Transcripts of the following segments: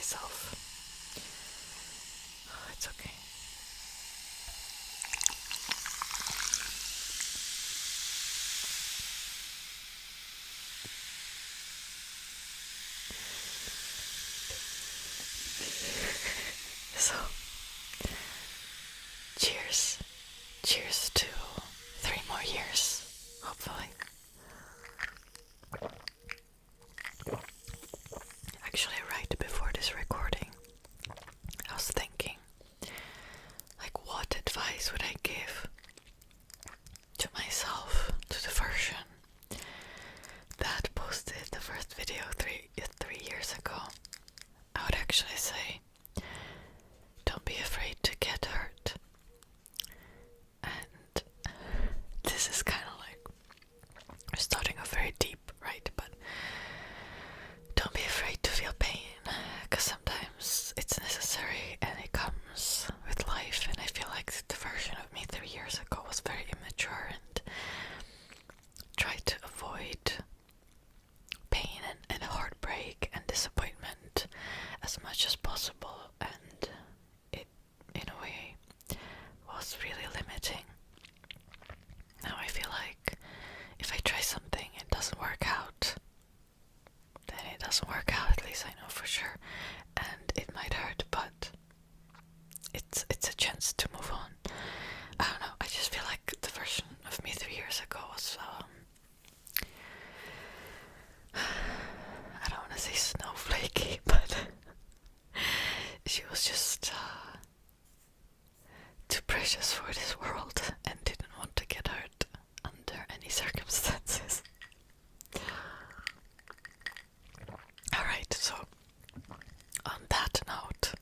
myself. Oh, it's okay. So, cheers. Cheers to 3 more years, hopefully. Actually, right before this recording, I was thinking, like, what advice would I give to myself, to the version that posted the first video three years ago? I would actually say, don't be afraid to get hurt. And this is kind of like, we're starting off very deep, right? But don't be afraid to feel pain, because sometimes it's necessary and it comes with life. And I feel like the version of me 3 years ago was very immature and tried to avoid pain and heartbreak and disappointment as much as possible, and it, in a way, was really limiting. Now I feel like if I try something and it doesn't work out, then it doesn't work out, at least I know for sure, and it might hurt, but it's a chance to move on. I don't know, I just feel like the version of me 3 years ago was I don't want to say snowflakey, but she was just too precious for this world and didn't want to get hurt under any circumstances. Alright, so on that note,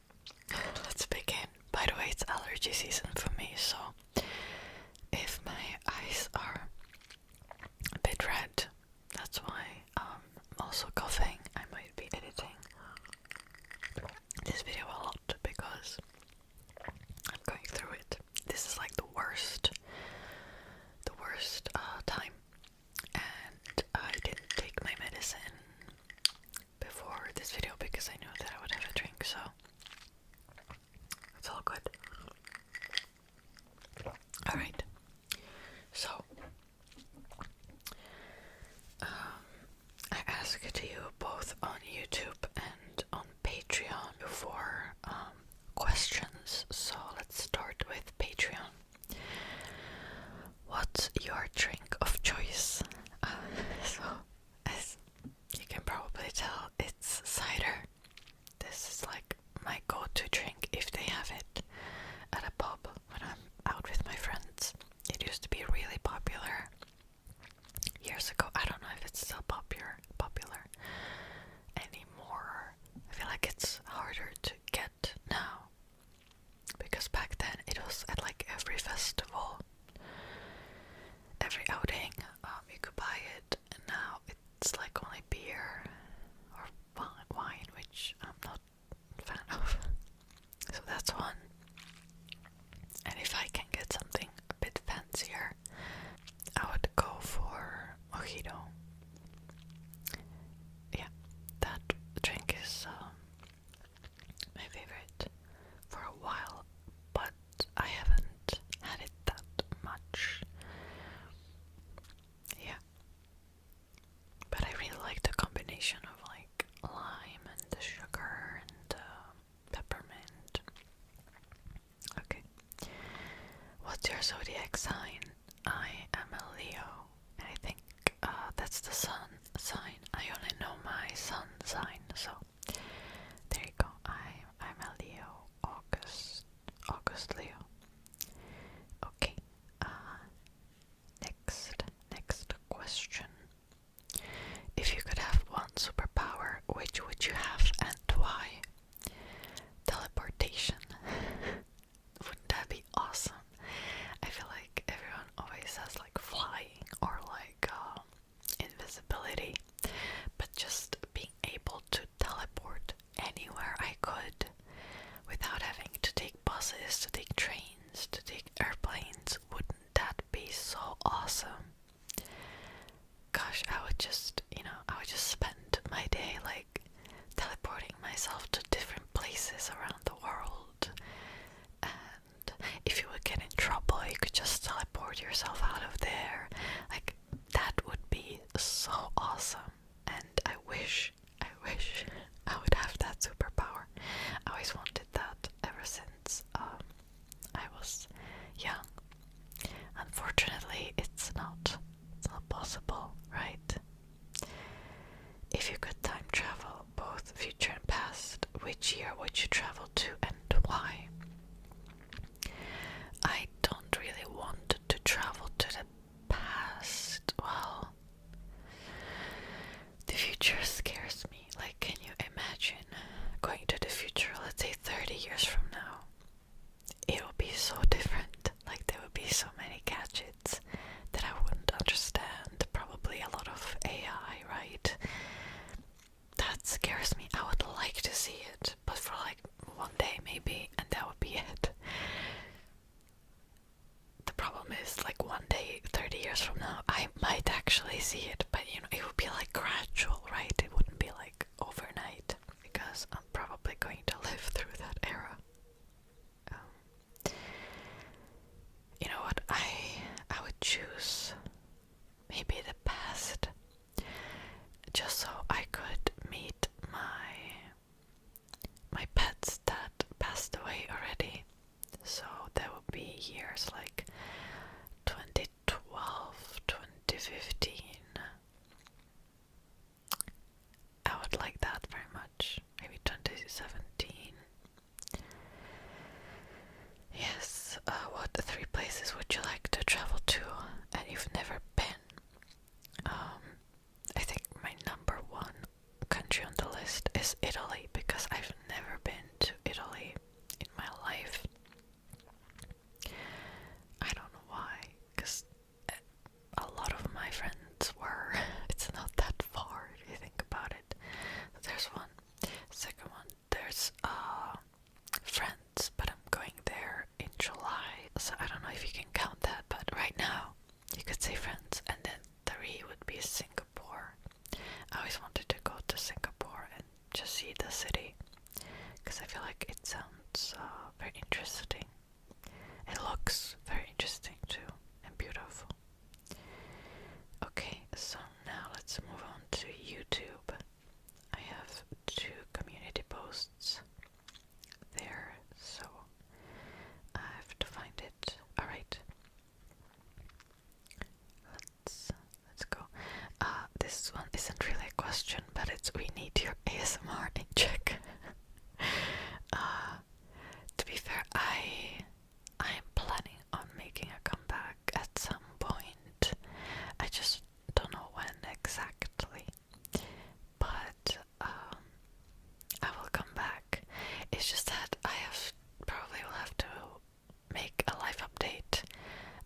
let's begin. By the way, it's allergy season for me, so if my eyes are a bit red, that's why I'm also coughing. I might be editing this video a lot because I'm going through it. This is like the worst time, and I didn't take my medicine before this video because I knew that I would have a drink, so it's all good. Alright, so I asked you both on YouTube and on Patreon for questions, so let's start with Patreon. What's your drink of choice? So, as you can probably tell, it's cider. This is like my go-to drink if they have it at a pub when I'm out with my friends. It used to be really popular years ago. I don't know if it's still popular anymore. I feel like it's harder to get now, because back then it was at like every festival, every outing, you could buy it, and now it's like only beer or wine, which I'm not a fan of. So that's one. And if I can get something a bit fancier, I would go for mojito. Yeah, that drink is my favorite for a while, but I haven't had it that much. Yeah, but I really like the combination of like lime and the sugar and peppermint. Okay, what's your zodiac sign? I am a Leo, and I think that's the sun sign. I only know my sun sign, so there you go. I'm a Leo, August Leo. Okay. Next question. If you could have one superpower, which would you have and why? Teleportation. Wouldn't that be awesome? I feel like everyone always has like flying or like invisibility, but just being able to teleport anywhere I could without having to take buses, to take trains, to take airplanes, wouldn't that be so awesome? Gosh, I would just spend my day like teleporting myself to different yourself out of there. Like, that would be so awesome. And I wish I would have that superpower. I always wanted that ever since I was young. Unfortunately, it's not possible, right? If you could time travel, both future and past, which year would you travel to and why? I don't really want to travel to the past. Well, the future scares me. Like, can you imagine going to the future, let's say 30 years from now? It will be so different. Like, there will be so many gadgets that I wouldn't understand. Probably a lot of AI, right? That scares me. I would like to see it, but for like one day maybe, and that would be it. The problem is, like, one day, 30 years from now, I might actually see it, but you know, it would be like gradual, right? It wouldn't be like overnight, because I'm probably going to live through that era. You know what? I would choose maybe the past, just so I could meet my pets that passed away already. So there will be years like 2012, 2015. I would like that very much. Maybe 2017. Yes, what 3 places would you like to travel to and you've never been? I think my number 1 country on the list is Italy, because I've never been to Italy in my life. I don't know why, because a lot of my friends were. It's not that far if you think about it. There's one. Second one, there's France, but I'm going there in July, so I don't know if you can count that, but right now you could say France, and then 3 would be Singapore. I always wanted to go to Singapore and just see the city, because I feel like it sounds very interesting. It looks very interesting too, and beautiful. Okay, so now let's move on to YouTube. I have 2 community posts there, so I have to find it. Alright. Let's go. This one isn't really a question, but it's we need your ASMR in Czech. To be fair, I'm planning on making a comeback at some point. I just don't know when exactly. But I will come back. It's just that I probably will have to make a live update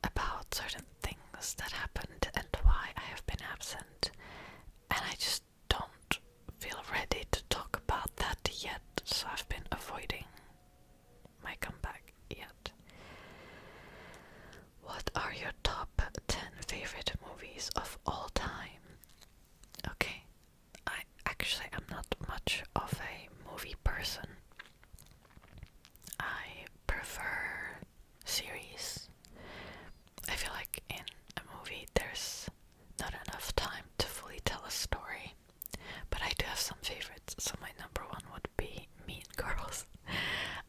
about certain things that happened and why I have been absent. And I just don't feel ready to talk about that yet, so I've been avoiding my comeback yet. What are your top 10 favorite movies of all time? Okay, I'm not much of a movie person. I prefer series. I feel like in a movie there's not enough time to fully tell a story, but I do have some favorites. So my number 1 would be Mean Girls.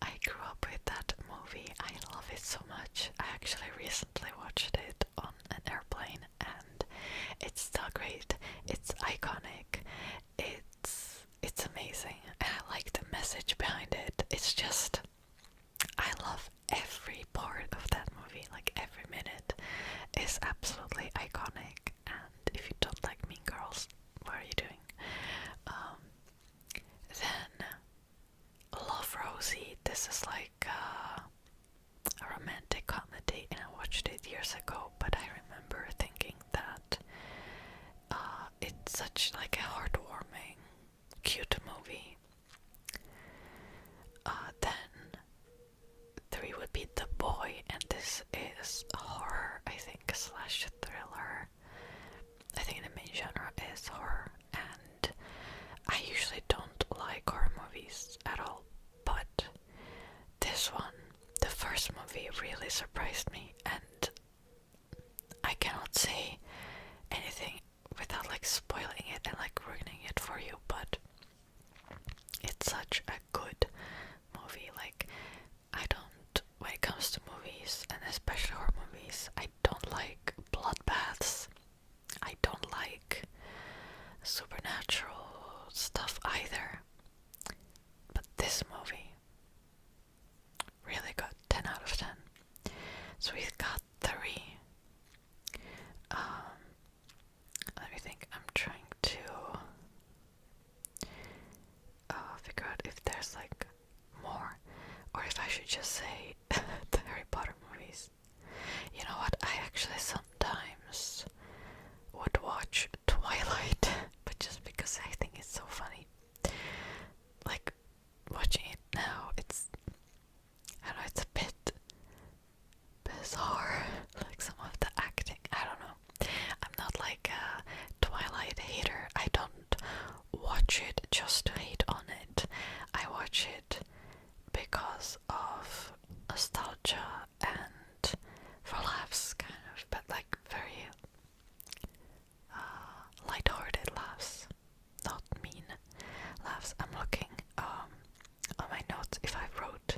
I grew up with that movie. I love it so much. I actually recently watched it on an airplane, and it's still great. It's iconic. It's amazing, and I like the message behind it. It's just, I love every part of that movie. Like, every minute is absolutely iconic. And if you don't like Mean Girls, what are you doing? Then Love Rosie. This is like a romantic comedy, and I watched it years ago, but I remember thinking that it's such like a heartwarming, cute movie. Then 3 would be The Boy, and this is horror, I think, slash thriller. I think the main genre is horror, and I usually don't like horror movies at all, but this one, the first movie, really surprised me, and should just say the Harry Potter movies. You know what? I actually sometimes would watch Twilight, but just because I think it's so funny. Like, watching it now, I don't know, it's a bit bizarre. Like, some of the acting, I don't know. I'm not like a Twilight hater. I don't watch it just to hate on it. I watch it because of nostalgia and for laughs, kind of, but like very light-hearted laughs, not mean laughs. I'm looking on my notes if I wrote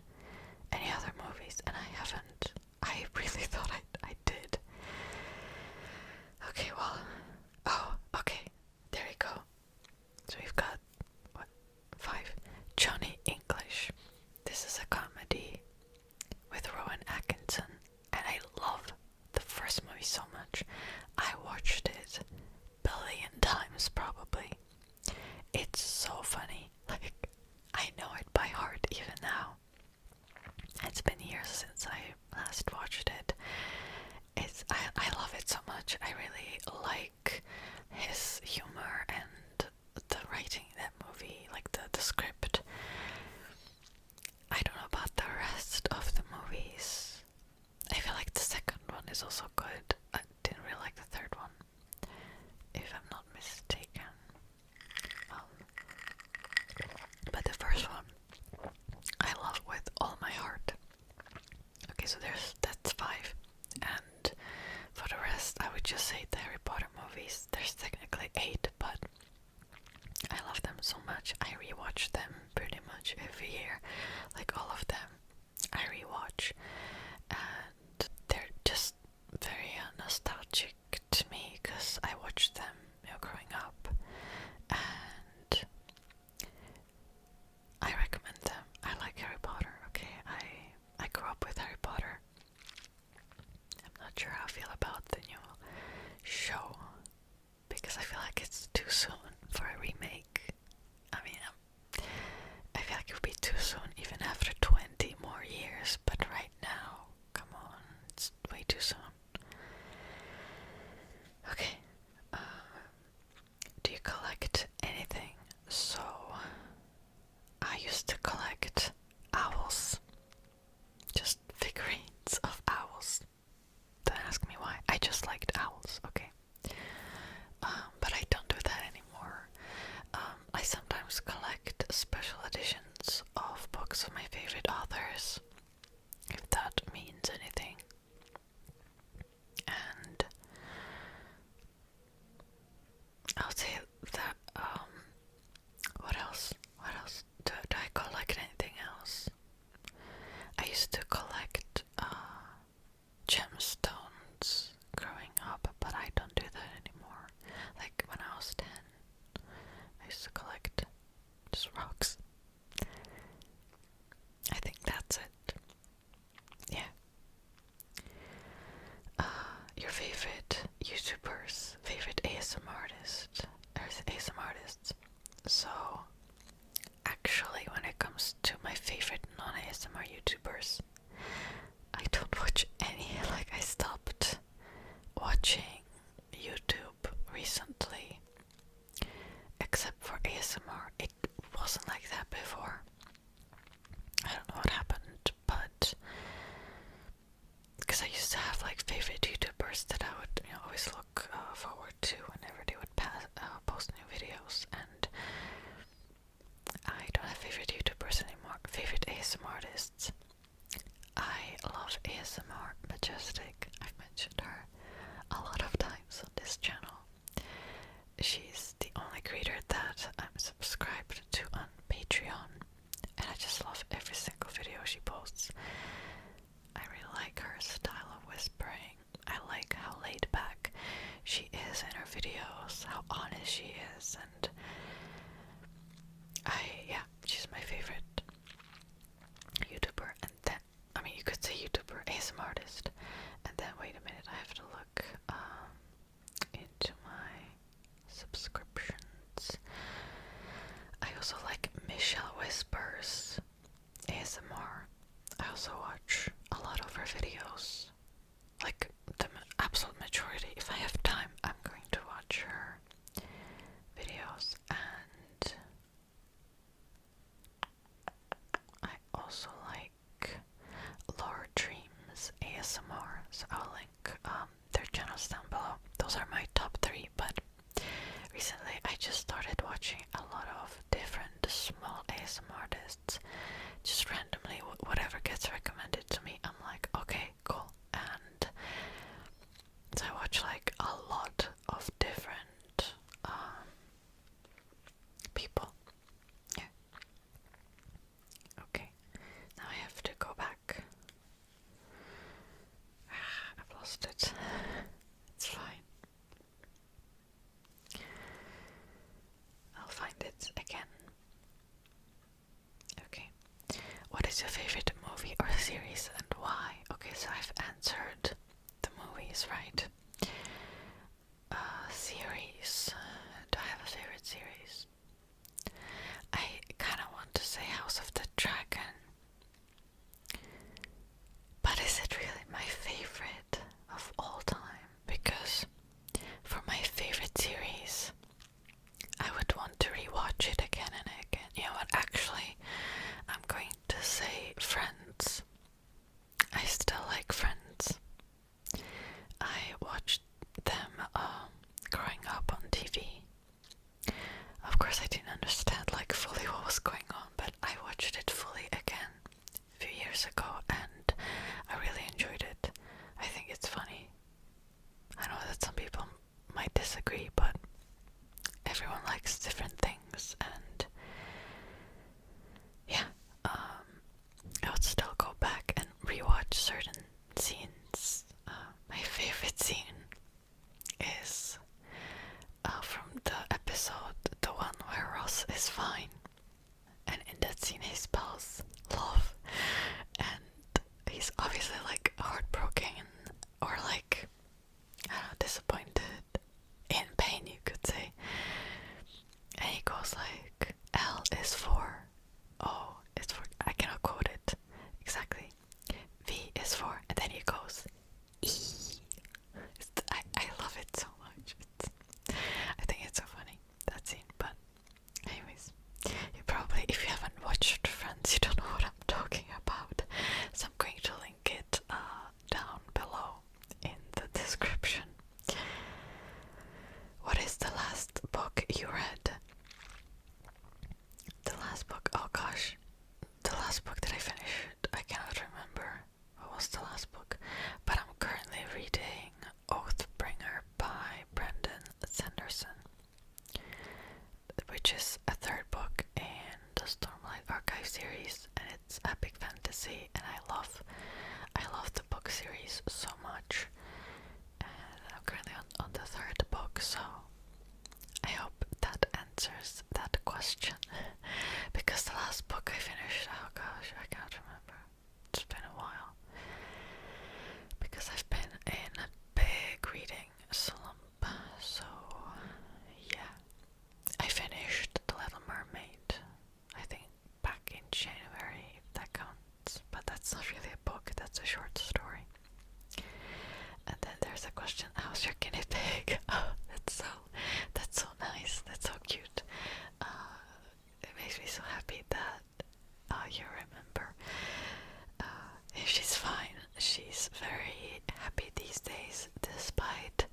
any other movies, and I haven't. I really thought I did. Okay, well, oh, okay, there we go. So we've got, what, 5. Johnny English. This is a comedy with Rowan Atkinson, and I love the first movie so much. I watched it a billion times probably. It's so funny. Like, I know it by heart even now. It's been years since I last watched it. I love it so much. I really like his humor and the writing in that movie, like the script. I don't know about the rest of the movies. I feel like the second one is also good. I didn't really like the third one, if I'm not mistaken. But the first one, I love with all my heart. Okay, so that's 5. And for the rest, I would just say the Harry Potter movies. There's technically 8, but I love them so much. I rewatch them pretty much every year. Like, all of them I rewatch. And they're just very nostalgic to me because I watched them, growing up. And I recommend them. I like Harry Potter, okay? I grew up with Harry Potter. I'm not sure how I feel about the new show, because I feel like it's too soon for a remake. I mean, I feel like it would be too soon even after 20 more years, but right now, come on, it's way too soon. Okay, do you collect anything? So, I used to collect owls. Just figurines of owls. Don't ask me why. I just liked owls, okay? But I don't do that anymore. I sometimes collect special editions of books of my favorite authors, if that means anything. And I'll say that, what else? Do I collect anything else? I used to collect gemstones growing up, but I don't do that anymore. Like, when I was 10, I used to collect just rocks. I think that's it. Yeah. Your favorite YouTubers, favorite ASMR artists. So, actually, when it comes to my favorite non-ASMR YouTubers, I don't watch any. Like, I stopped watching YouTube recently, except for ASMR. It wasn't like that before. I don't know what happened, but because I used to have like favorite YouTubers that I would always look forward to whenever they would post new videos, and I don't have favorite YouTubers anymore. Favorite ASMR artists. I love ASMR Majestic. I've mentioned her a lot of times on this channel. She's the only creator that I'm subscribed to on Patreon, and I just love every single video she posts. I really like her style of whispering. I like how laid back she is in her videos, how honest she is, and she's my favorite YouTuber. And then, I mean, you could say YouTuber, ASMR artist, and also watch a lot of her videos. Like the absolute majority. If I have time, I'm going to watch her videos. And I also like Laura Dreams ASMR, so I'll link their channels down below. Those are my top 3, but recently I just started watching a lot of different small ASMRtists. Just randomly, whatever gets recommended to me, I'm like, okay, cool. And so I watch like a lot of different people. Yeah. Okay. Now I have to go back. I've lost it. It's fine. I'll find it again. Okay. What is your favorite movie or series and why? Okay, so I've answered the movies, right? Series. Do I have a favorite series? I kind of want to say House of the Dragon. But is it really my favorite of all time? Because for my favorite series, I would want to rewatch it again and again. You know what? Actually, I'm going to say Friends. I still like Friends. I watched them growing up on TV. Of course, I didn't understand like fully what was going on, but I watched it fully again a few years ago, and I really enjoyed it. I think it's funny. I know that some people might disagree, but everyone likes different things, and yeah, I would still go back and rewatch certain scenes. My favorite scene is from the episode, the one where Ross is fine, and in that scene he spells love, and he's obviously like heartbroken or like, I don't know, disappointed, in pain you could say, and he goes like, L is for, O is for, I cannot quote it exactly, V is for, and then he goes E. I love it so much. I think it's so funny, that scene. But anyways, you probably, if you haven't watched Friends, you don't know what I'm talking about, so I'm going to link it down below in the description. What is the last book you read? The last book, oh gosh, the last book that I finished, I cannot remember what was the last book, but I'm currently reading Oathbringer by Brandon Sanderson, which is a third book in the Stormlight Archive series, and it's epic fantasy, and I love the book series so much, and I'm currently on the third book, so I hope that answers that question, because the last book I finished, oh gosh, I can't remember, it's been a while, because I've been in a big reading slump, so yeah. I finished The Little Mermaid, I think back in January, if that counts, but that's not really a book, that's a short story. And then there's a question, how's your guinea pig? Oh, that's so nice, that's so cute. It makes me so happy that you remember. She's fine, she's very happy these days, despite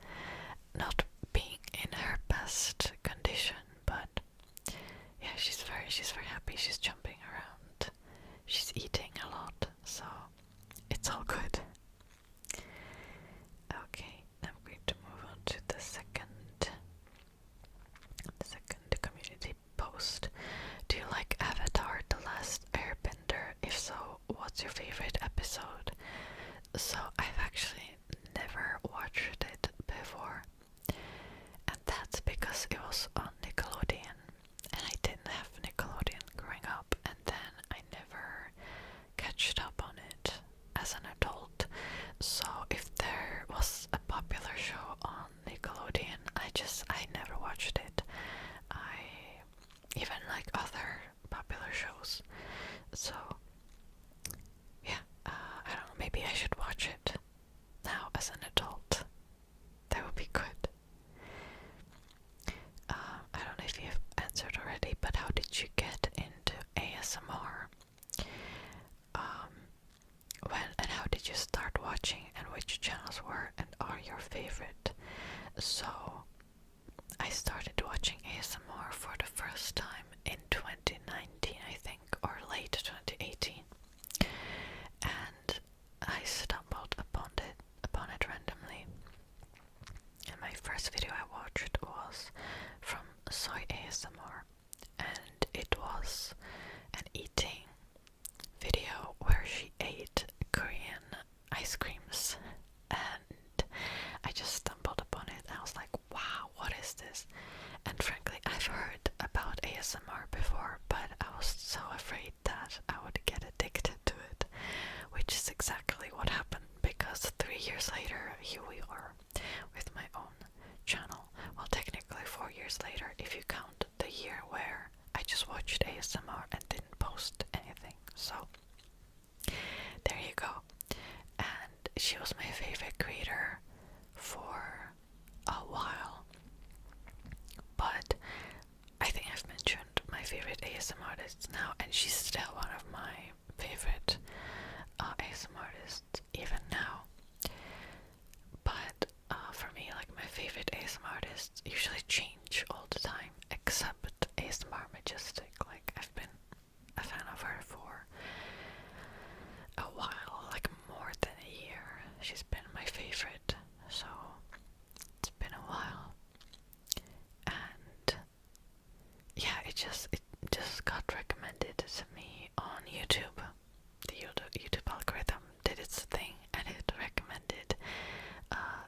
not being in her best condition, but yeah, she's very happy, she's jumping around, she's eating a lot, so it's all good. Okay, I'm going to move on to the second community post. Do you like Avatar The Last Airbender? If so, what's your favorite episode? So I've actually never watched it before, and that's because it was on Nickelodeon, and I didn't have Nickelodeon growing up, and then I never catched up on it as an adult. So if there was a popular show on Nickelodeon, I never watched it. I even like other popular shows. So yeah, which channels were and are your favorite. So I started watching ASMR for the first time in 2019, I think, or late 2018, and I stumbled upon it randomly. And my first video I watched was from Soy ASMR, and it was an eating video where she ate Korean ice creams, and I just stumbled upon it and I was like, wow, what is this? And frankly, I've heard about ASMR before, but I was so afraid that I would get addicted to it, which is exactly what happened, because 3 years later, here we are with my own channel. Well, technically 4 years later, if you count the year where I just watched ASMR and didn't post anything. So there you go. And she was my favorite creator for a while, but I think I've mentioned my favorite ASMR artists now, and she's still one of my favorite ASMR artists even now. But for me, like, my favorite ASMR artists usually change all the time, except ASMR Majestic. Like, I've been a fan of her for a while, like more than a year. She's been my favorite, so it's been a while. And yeah, it just got recommended to me on YouTube. The YouTube algorithm did its thing, and it recommended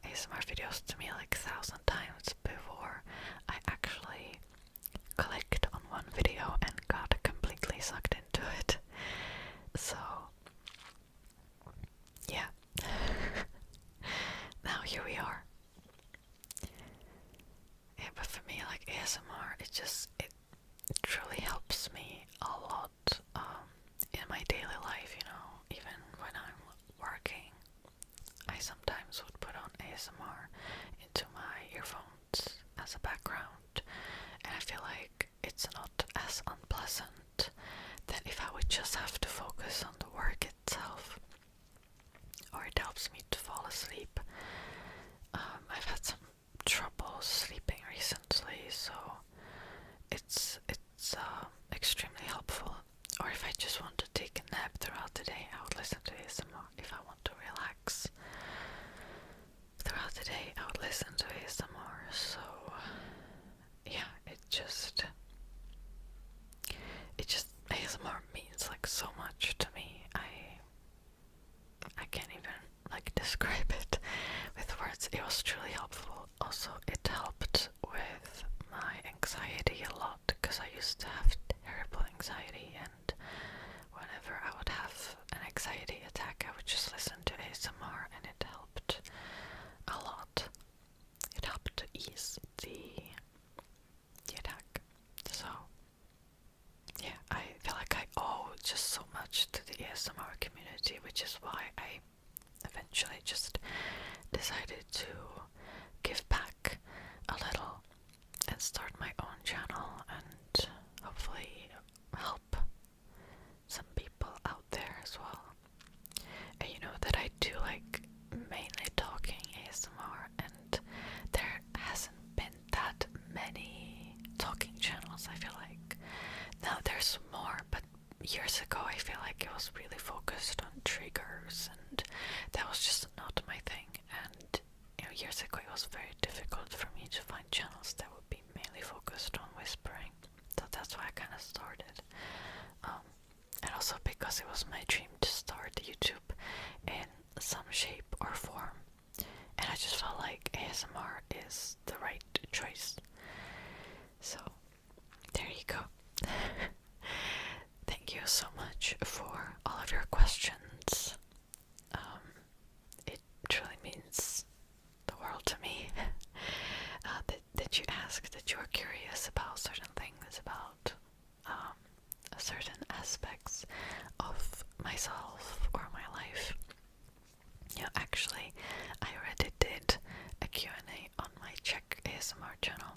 ASMR videos to me like 1,000 times before I actually clicked on one video and got completely sucked into it. So yeah. Now here we are. Yeah, but for me, like, ASMR, it truly helps me a lot in my daily life, you know. Even when I'm working, I sometimes would put on ASMR into my earphones as a background, and I feel like it's not as unpleasant than if I would just have to focus on the work itself, or it helps me to fall asleep. I've had some trouble sleeping recently, so it's extremely helpful. Or if I just want to take a nap throughout the day, I would listen to ASMR. If I want to relax throughout the day, I would listen to ASMR. So yeah, it just ASMR means like so much to me. I can't even like describe it with words. It was truly helpful. Also, it helped with my anxiety a lot, because I used to have terrible anxiety, and whenever I would have an anxiety attack, I would just listen to ASMR, and it helped a lot. It helped to ease the attack. So yeah, I feel like I owe just so much to the ASMR community, which is why I eventually just decided to give back a little and start my own channel, and hopefully help some people out there as well. And you know that I do like mainly talking ASMR, and there hasn't been that many talking channels, I feel like. Now there's more, but years ago I feel like it was really focused on triggers, and that was just not my thing. And you know, years ago it was very difficult for me to find channels that would be mainly focused on whispering. So that's why I kind of started. And also because it was my dream to start YouTube in some shape or form, and I just felt like ASMR is the right choice. So there you go. Thank you so much for all of your questions. It truly means the world to me that you asked, that you are curious about certain things, about certain aspects of myself or my life. Yeah, actually, I already did a Q&A on my Czech ASMR channel,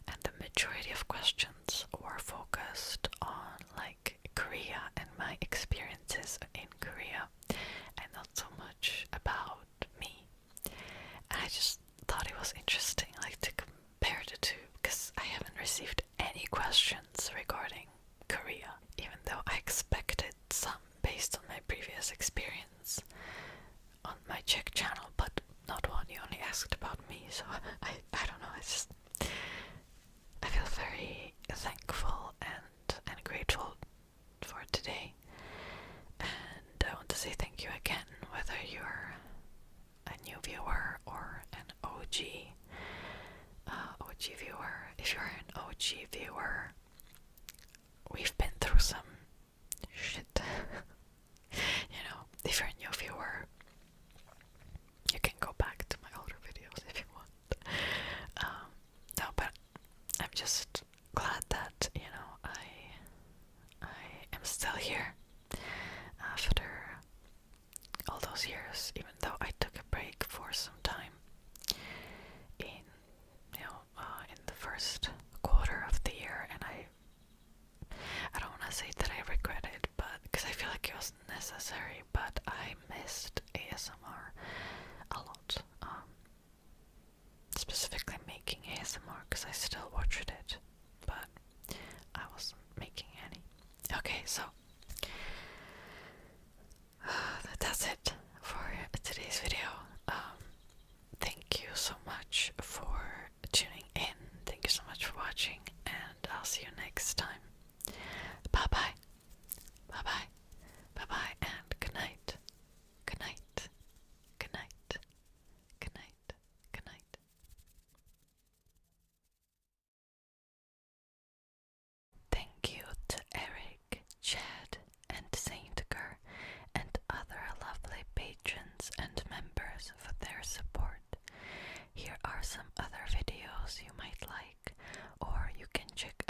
and the majority of questions were focused on like Korea and my experiences in Korea, and not so much about me OG viewer, we've been through some shit. You know, if you're a new viewer, you can go back to my older videos if you want. No, but I'm just glad that, you know, I am still here after all those years, even though I took a break for some time in, you know, in the first quarter of the year, and I don't want to say that I regret it, but because I feel like it was necessary, but I missed ASMR a lot. Specifically making ASMR, because I still watched it, but I wasn't making any. Okay, so that's it for today's video. Thank you so much for tuning in. Thank you so much for watching, and I'll see you next time. Bye bye. Bye bye. Bye bye, and good night. Good night. Good night. Good night. Good night. Thank you to Eric, Chad, and Saintger, and other lovely patrons and members for their support. Here are some other videos you might like, or you can check